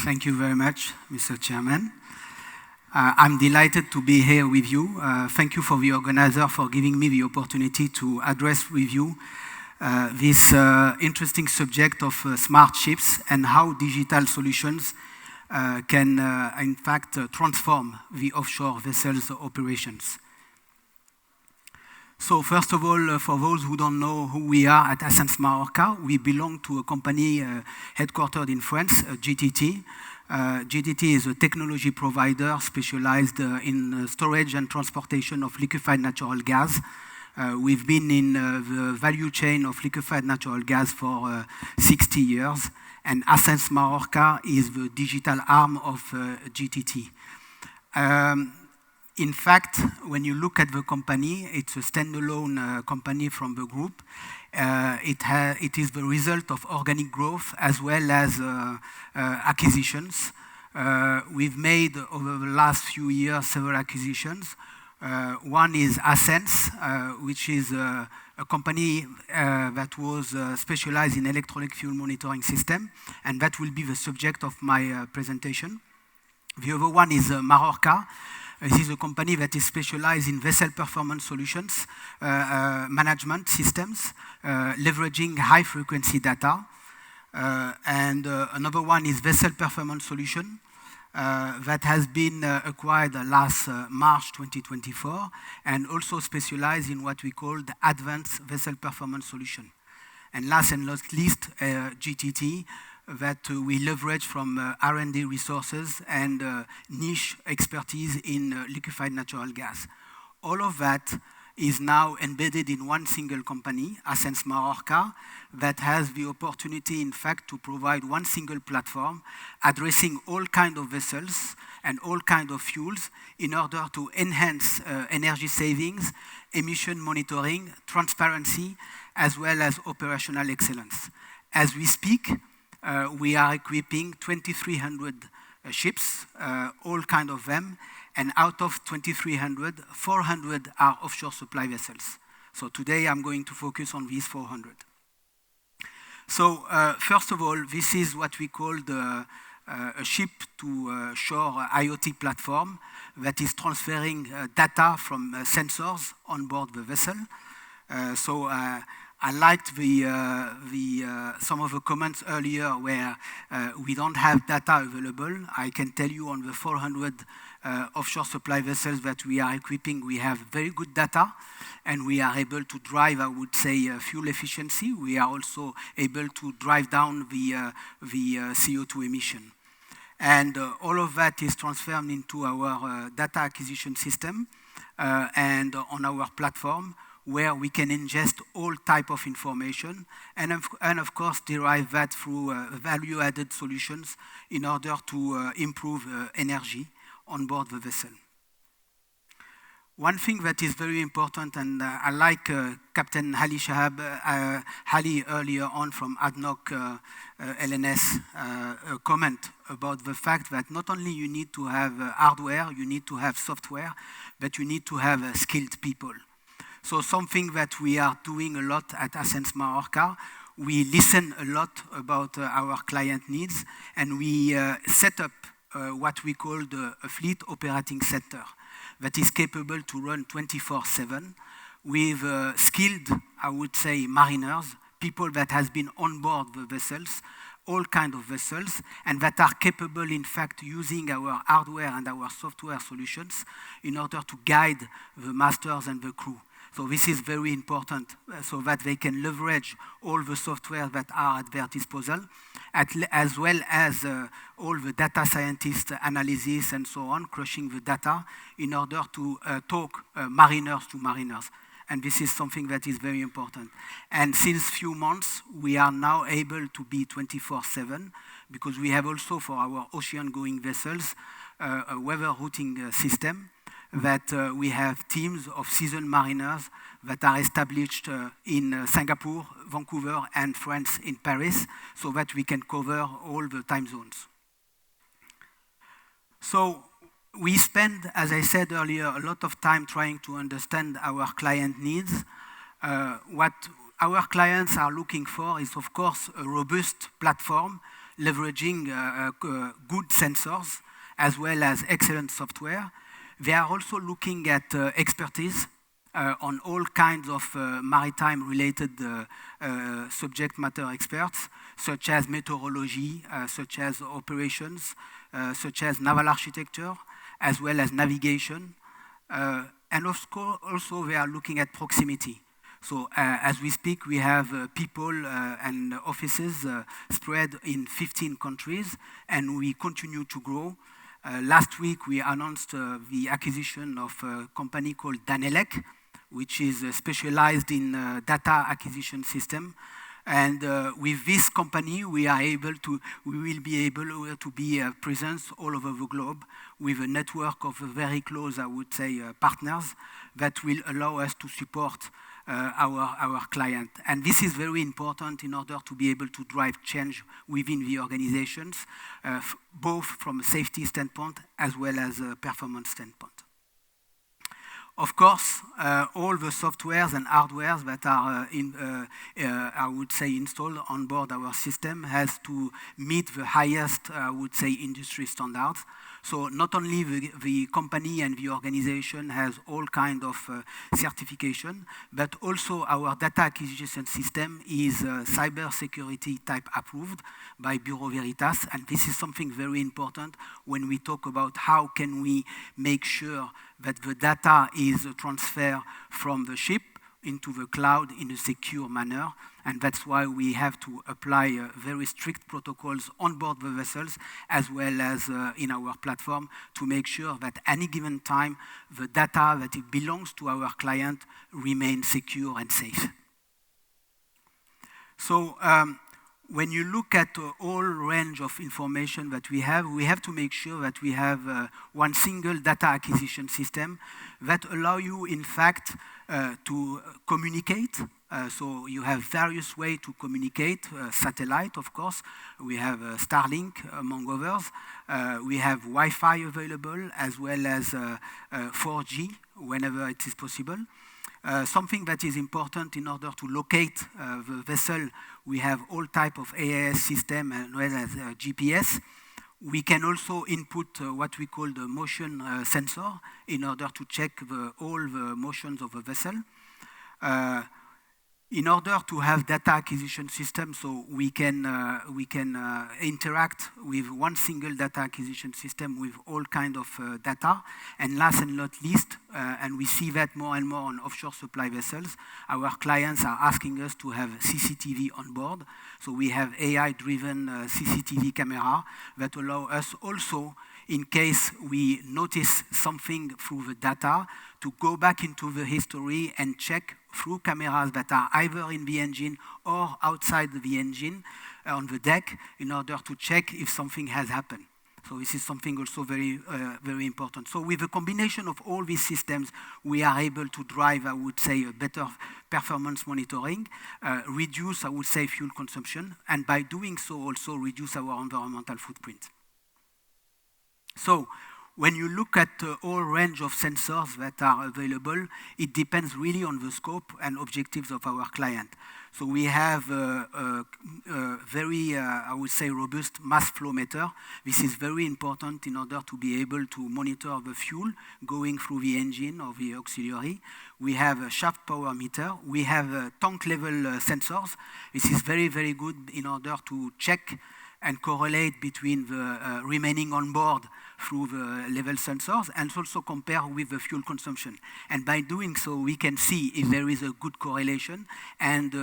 Thank you very much, Mr. Chairman. I'm delighted to be here with you. Thank you for the organizer for giving me the opportunity to address with you this interesting subject of smart ships and how digital solutions can, in fact, transform the offshore vessels operations. So first of all, for those who don't know who we are at Ascenz Marorka, we belong to a company headquartered in France, GTT. GTT is a technology provider specialized in storage and transportation of liquefied natural gas. We've been in the value chain of liquefied natural gas for 60 years, and Ascenz Marorka is the digital arm of GTT. In fact, when you look at the company, it's a standalone company from the group. It is the result of organic growth as well as acquisitions. We've made, over the last few years, several acquisitions. One is Ascenz, which is a company that was specialized in electronic fuel monitoring system, and that will be the subject of my presentation. The other one is Marorka. This is a company that is specialized in vessel performance solutions, management systems, leveraging high-frequency data. And another one is Vessel Performance Solution that has been acquired last March 2024 and also specialized in what we call the Advanced Vessel Performance Solution. And last and not least, GTT, that we leverage from R&D resources and niche expertise in liquefied natural gas. All of that is now embedded in one single company, Ascenz Marorka, that has the opportunity, in fact, to provide one single platform addressing all kinds of vessels and all kinds of fuels in order to enhance energy savings, emission monitoring, transparency, as well as operational excellence. As we speak, we are equipping 2,300 ships, all kinds of them, and out of 2,300, 400 are offshore supply vessels. So today I'm going to focus on these 400. So first of all, this is what we call a ship-to-shore IoT platform that is transferring data from sensors on board the vessel. I liked some of the comments earlier where we don't have data available. I can tell you on the 400 offshore supply vessels that we are equipping, we have very good data, and we are able to drive, I would say, fuel efficiency. We are also able to drive down the CO2 emission. And all of that is transferred into our data acquisition system and on our platform, where we can ingest all type of information and of course derive that through value-added solutions in order to improve energy on board the vessel. One thing that is very important, and I like Captain Ali Shahab Ali earlier on from ADNOC LNS comment about the fact that not only you need to have hardware, you need to have software, but you need to have skilled people. So something that we are doing a lot at Ascenz Marorka, we listen a lot about our client needs, and we set up what we call a fleet operating center that is capable to run 24/7 with skilled, I would say, mariners, people that has been on board the vessels, all kinds of vessels, and that are capable, in fact, using our hardware and our software solutions in order to guide the masters and the crew. So this is very important so that they can leverage all the software that are at their disposal, as well as all the data scientist analysis and so on, crushing the data in order to talk mariners to mariners. And this is something that is very important. And since few months, we are now able to be 24/7 because we have also for our ocean-going vessels a weather routing system that we have teams of seasoned mariners that are established in Singapore, Vancouver, and France in Paris, so that we can cover all the time zones. So we spend, as I said earlier, a lot of time trying to understand our client needs. What our clients are looking for is, of course, a robust platform leveraging good sensors as well as excellent software. They are also looking at expertise on all kinds of maritime-related subject matter experts, such as meteorology, such as operations, such as naval architecture, as well as navigation. And of course, also they are looking at proximity. So as we speak, we have people and offices spread in 15 countries, and we continue to grow. Last week, we announced the acquisition of a company called Danelec, which is specialized in data acquisition system. And with this company, we will be able to be present all over the globe with a network of very close, I would say, partners that will allow us to support our client. And this is very important in order to be able to drive change within the organizations, both from a safety standpoint as well as a performance standpoint. Of course, all the softwares and hardwares that are, I would say, installed on board our system has to meet the highest, I would say, industry standards. So not only the company and the organization has all kind of certification, but also our data acquisition system is cybersecurity type approved by Bureau Veritas. And this is something very important when we talk about how can we make sure that the data is transferred from the ship into the cloud in a secure manner. And that's why we have to apply very strict protocols on board the vessels as well as in our platform to make sure that any given time the data that it belongs to our client remains secure and safe. So when you look at all range of information that we have to make sure that we have one single data acquisition system that allow you, in fact, to communicate. So you have various ways to communicate, satellite, of course. We have Starlink, among others. We have Wi-Fi available, as well as 4G, whenever it is possible. Something that is important in order to locate the vessel, we have all type of AIS system as well as GPS. We can also input what we call the motion sensor in order to check all the motions of the vessel. In order to have data acquisition system, so we can interact with one single data acquisition system with all kind of data. And last and not least, and we see that more and more on offshore supply vessels, our clients are asking us to have CCTV on board. So we have AI-driven CCTV camera that allow us also, in case we notice something through the data, to go back into the history and check through cameras that are either in the engine or outside the engine on the deck in order to check if something has happened. So this is something also very, very important. So with a combination of all these systems, we are able to drive, I would say, a better performance monitoring, reduce, I would say, fuel consumption, and by doing so also reduce our environmental footprint. So when you look at the whole range of sensors that are available, it depends really on the scope and objectives of our client. So we have a very, I would say, robust mass flow meter. This is very important in order to be able to monitor the fuel going through the engine or the auxiliary. We have a shaft power meter. We have tank level sensors. This is very, very good in order to check and correlate between the remaining on board through the level sensors and also compare with the fuel consumption. And by doing so, we can see if there is a good correlation and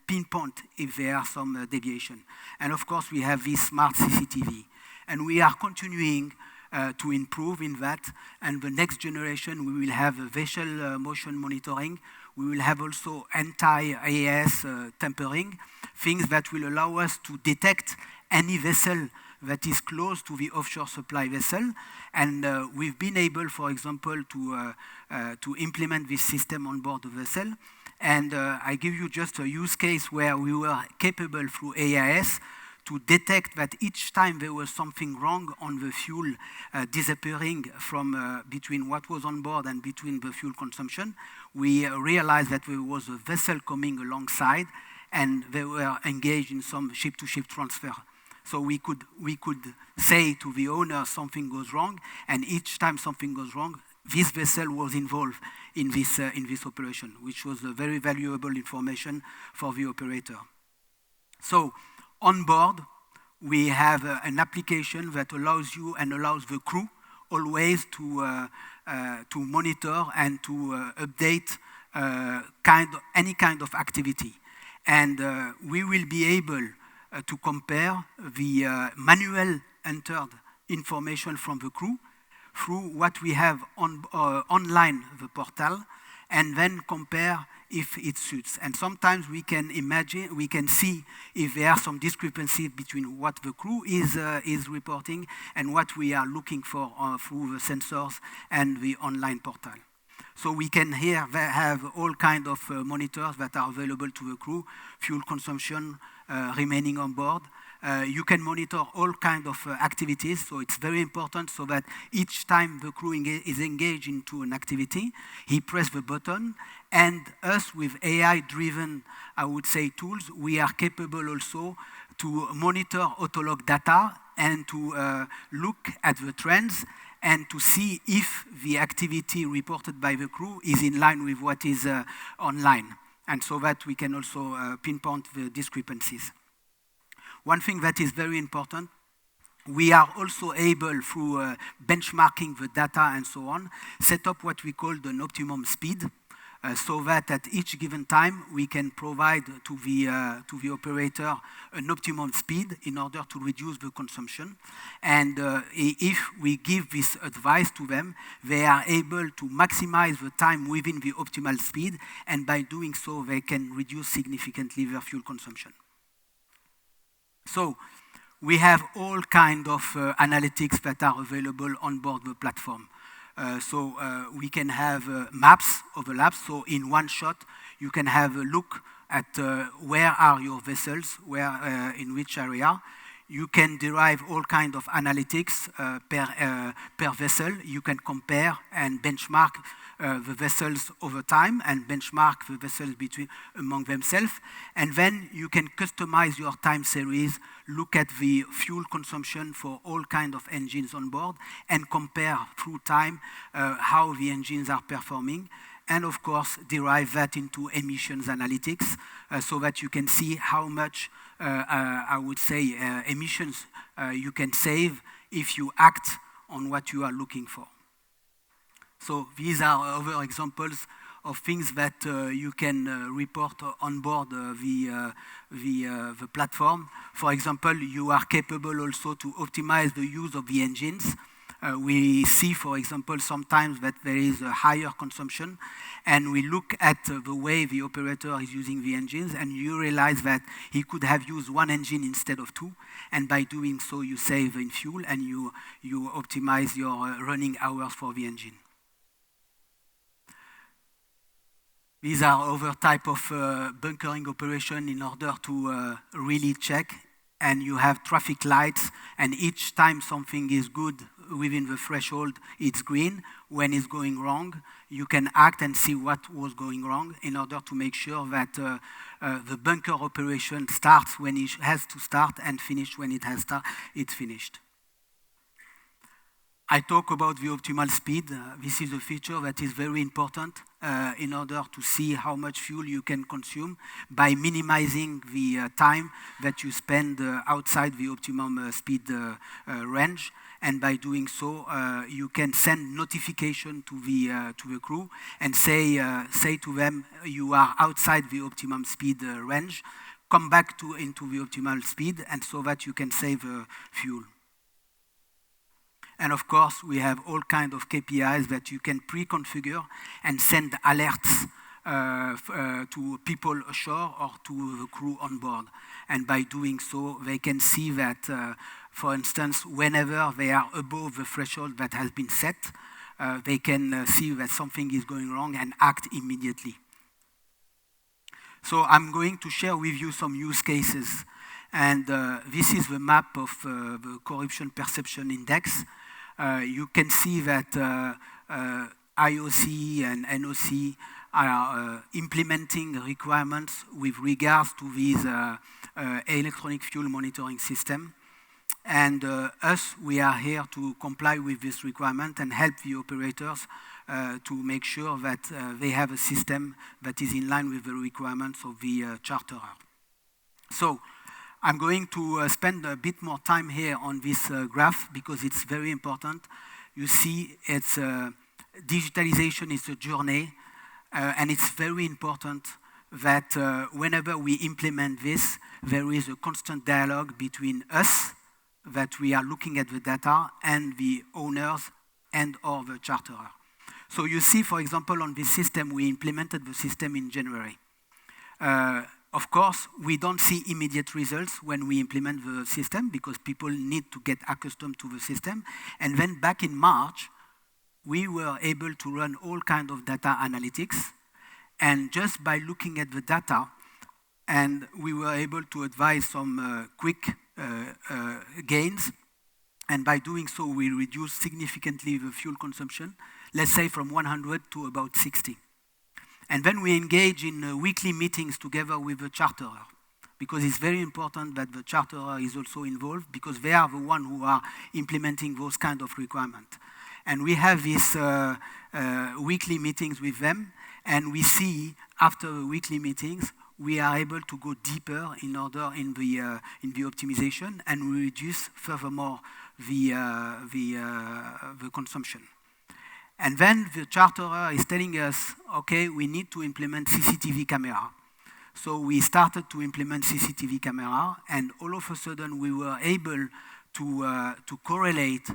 pinpoint if there are some deviation. And of course, we have this smart CCTV. And we are continuing to improve in that. And the next generation, we will have vessel motion monitoring. We will have also anti-AIS tampering, things that will allow us to detect any vessel that is close to the offshore supply vessel. And we've been able, for example, to implement this system on board the vessel. And I give you just a use case where we were capable through AIS to detect that each time there was something wrong on the fuel disappearing from between what was on board and between the fuel consumption, we realized that there was a vessel coming alongside and they were engaged in some ship-to-ship transfer. So we could say to the owner something goes wrong, and each time something goes wrong, this vessel was involved in this operation, which was a very valuable information for the operator. So on board, we have an application that allows you and allows the crew always to monitor and to update any kind of activity. And we will be able to compare the manual entered information from the crew through what we have online, the portal, and then compare if it suits. And sometimes we can see if there are some discrepancies between what the crew is reporting and what we are looking for through the sensors and the online portal. So we can here have all kinds of monitors that are available to the crew, fuel consumption, remaining on board. You can monitor all kinds of activities, so it's very important so that each time the crew is engaged into an activity, he presses the button, and us with AI-driven, I would say, tools, we are capable also to monitor autolog data and to look at the trends and to see if the activity reported by the crew is in line with what is online, and so that we can also pinpoint the discrepancies. One thing that is very important, we are also able, through benchmarking the data and so on, set up what we call an optimum speed, so that at each given time we can provide to the operator an optimum speed in order to reduce the consumption. And if we give this advice to them, they are able to maximize the time within the optimal speed, and by doing so they can reduce significantly their fuel consumption. So we have all kinds of analytics that are available on board the platform. So we can have maps overlaps. So in one shot, you can have a look at where are your vessels, in which area. You can derive all kinds of analytics per vessel. You can compare and benchmark the vessels over time and benchmark the vessels among themselves. And then you can customize your time series, look at the fuel consumption for all kinds of engines on board, and compare through time how the engines are performing. And of course, derive that into emissions analytics so that you can see how much, I would say, emissions you can save if you act on what you are looking for. So these are other examples of things that you can report on board the platform. For example, you are capable also to optimize the use of the engines. We see, for example, sometimes that there is a higher consumption, and we look at the way the operator is using the engines, and you realize that he could have used one engine instead of two, and by doing so you save in fuel and you optimize your running hours for the engine. These are other type of bunkering operation in order to really check, and you have traffic lights, and each time something is good within the threshold, it's green. When it's going wrong, you can act and see what was going wrong in order to make sure that the bunker operation starts when it has to start and finish when it's finished. I talk about the optimal speed. This is a feature that is very important in order to see how much fuel you can consume by minimizing the time that you spend outside the optimum speed range. And by doing so, you can send notification to the crew and say to them, you are outside the optimum speed range. Come back into the optimal speed, and so that you can save fuel. And of course, we have all kinds of KPIs that you can pre-configure and send alerts to people ashore or to the crew on board. And by doing so, they can see that, for instance, whenever they are above the threshold that has been set, they can see that something is going wrong and act immediately. So I'm going to share with you some use cases. And this is the map of the Corruption Perception Index. You can see that IOC and NOC are implementing requirements with regards to these electronic fuel monitoring system. And us, we are here to comply with this requirement and help the operators to make sure that they have a system that is in line with the requirements of the charterer. So I'm going to spend a bit more time here on this graph because it's very important. You see, it's digitalization is a journey, and it's very important that whenever we implement this, there is a constant dialogue between us, that we are looking at the data, and the owners and or the charterer. So you see, for example, on this system, we implemented the system in January. Of course, we don't see immediate results when we implement the system because people need to get accustomed to the system. And then back in March, we were able to run all kinds of data analytics. And just by looking at the data, and we were able to advise some quick gains. And by doing so, we reduced significantly the fuel consumption, let's say from 100 to about 60. And then we engage in weekly meetings together with the charterer, because it's very important that the charterer is also involved, because they are the ones who are implementing those kind of requirements. And we have these weekly meetings with them, and we see after the weekly meetings, we are able to go deeper in the optimization, and we reduce furthermore the consumption. And then the charterer is telling us, okay, we need to implement CCTV camera. So we started to implement CCTV camera, and all of a sudden we were able to correlate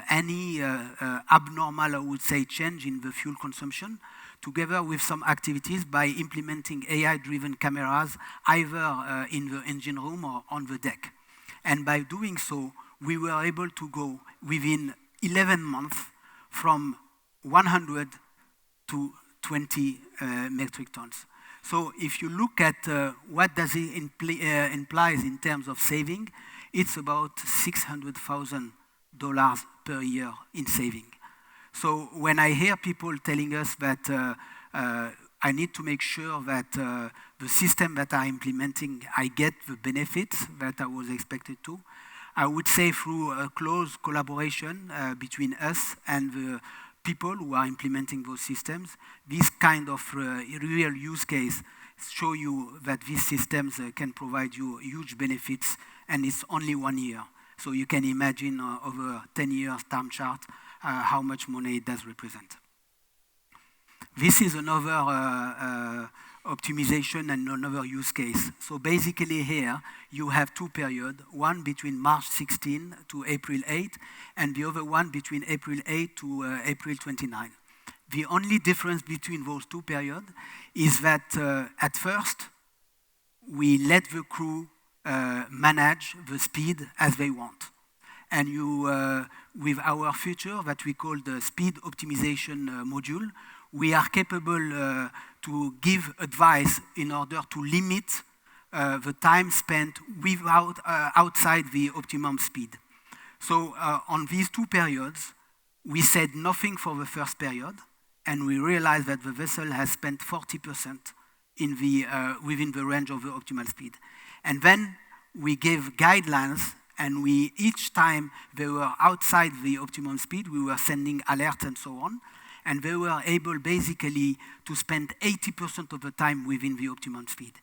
any abnormal, I would say, change in the fuel consumption, together with some activities by implementing AI-driven cameras, either in the engine room or on the deck. And by doing so, we were able to go within 11 months from 100 to 20 metric tons. So if you look at what does it implies in terms of saving, it's about $600,000 per year in saving. So when I hear people telling us that I need to make sure that the system that I'm implementing, I get the benefits that I was expected to, I would say through a close collaboration between us and the people who are implementing those systems, this kind of real use case show you that these systems can provide you huge benefits, and it's only 1 year. So you can imagine over 10 years time chart how much money it does represent. This is another optimization and another use case. So basically here, you have two periods, one between March 16 to April 8, and the other one between April 8 to April 29. The only difference between those two periods is that at first, we let the crew manage the speed as they want. And with our feature that we call the speed optimization module, we are capable to give advice in order to limit the time spent outside the optimum speed. So on these two periods, we said nothing for the first period, and we realized that the vessel has spent 40% within the range of the optimal speed. And then we gave guidelines, and each time they were outside the optimum speed, we were sending alerts and so on. And they were able basically to spend 80% of the time within the optimum speed.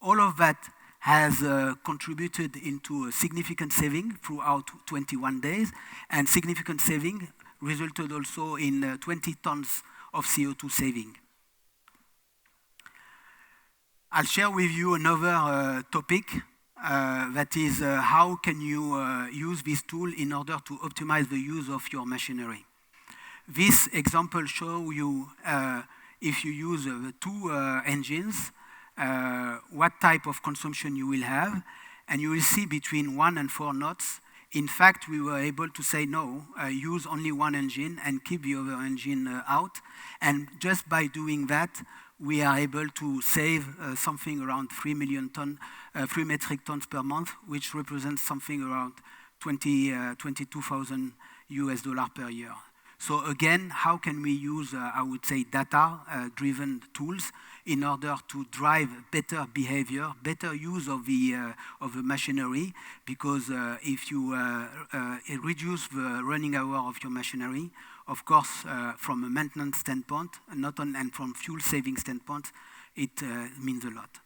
All of that has contributed into a significant saving throughout 21 days, and significant saving resulted also in 20 tons of CO2 saving. I'll share with you another topic that is how can you use this tool in order to optimize the use of your machinery. This example shows you if you use two engines, what type of consumption you will have, and you will see between 1 and 4 knots. In fact, we were able to say no, use only one engine and keep the other engine out. And just by doing that, we are able to save something around 3 metric tons per month, which represents something around $22,000 per year. So again, how can we use, I would say, data-driven tools in order to drive better behavior, better use of the machinery? Because if you reduce the running hour of your machinery, of course, from a maintenance standpoint, and from fuel saving standpoint, it means a lot.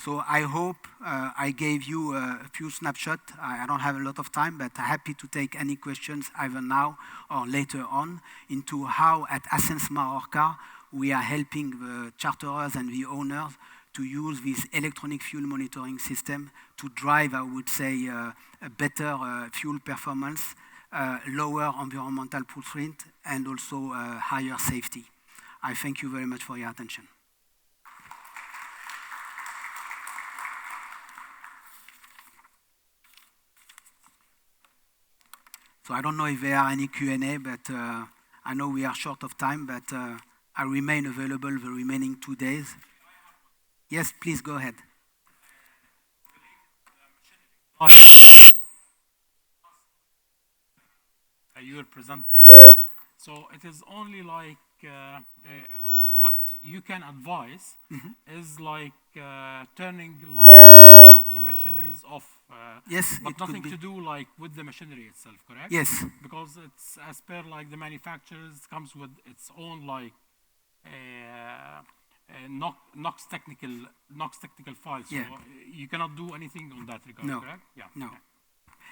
So I hope I gave you a few snapshots. I don't have a lot of time, but happy to take any questions either now or later on into how at Ascenz Marorka we are helping the charterers and the owners to use this electronic fuel monitoring system to drive, I would say, a better fuel performance, lower environmental footprint, and also higher safety. I thank you very much for your attention. So I don't know if there are any Q&A, but I know we are short of time, but I remain available the remaining 2 days. Yes, please go ahead. You were presenting. So it is only like what you can advise is like turning like one of the machineries off. Yes, but nothing to do like with the machinery itself, correct? Yes. Because it's as per like the manufacturers comes with its own like NOx technical files. So you cannot do anything on that regard, correct? Yeah. No. Okay.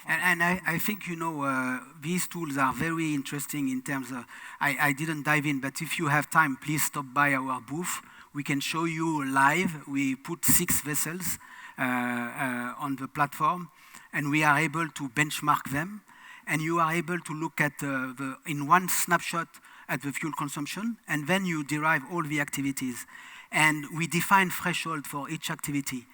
And I think, you know, these tools are very interesting in terms of, I didn't dive in, but if you have time, please stop by our booth. We can show you live. We put 6 vessels on the platform, and we are able to benchmark them. And you are able to look at, in one snapshot, at the fuel consumption, and then you derive all the activities. And we define threshold for each activity.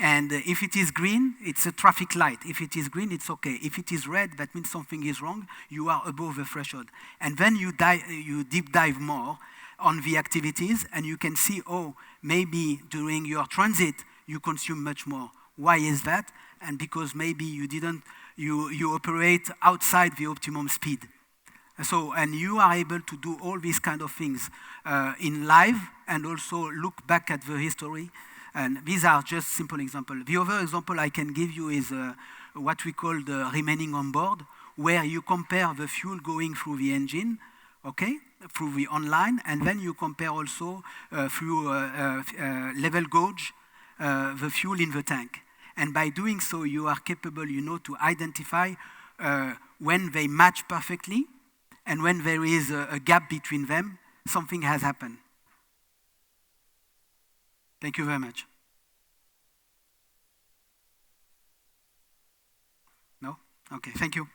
And if it is green, it's a traffic light. If it is green, it's okay. If it is red, that means something is wrong. You are above the threshold. And then you deep dive more on the activities, and you can see, oh, maybe during your transit, you consume much more. Why is that? And because maybe you operate outside the optimum speed. So, and you are able to do all these kind of things in live, and also look back at the history. And these are just simple examples. The other example I can give you is what we call the remaining on board, where you compare the fuel going through the engine, okay, through the online, and then you compare also through level gauge the fuel in the tank. And by doing so, you are capable, you know, to identify when they match perfectly, and when there is a gap between them, something has happened. Thank you very much. No? Okay, thank you.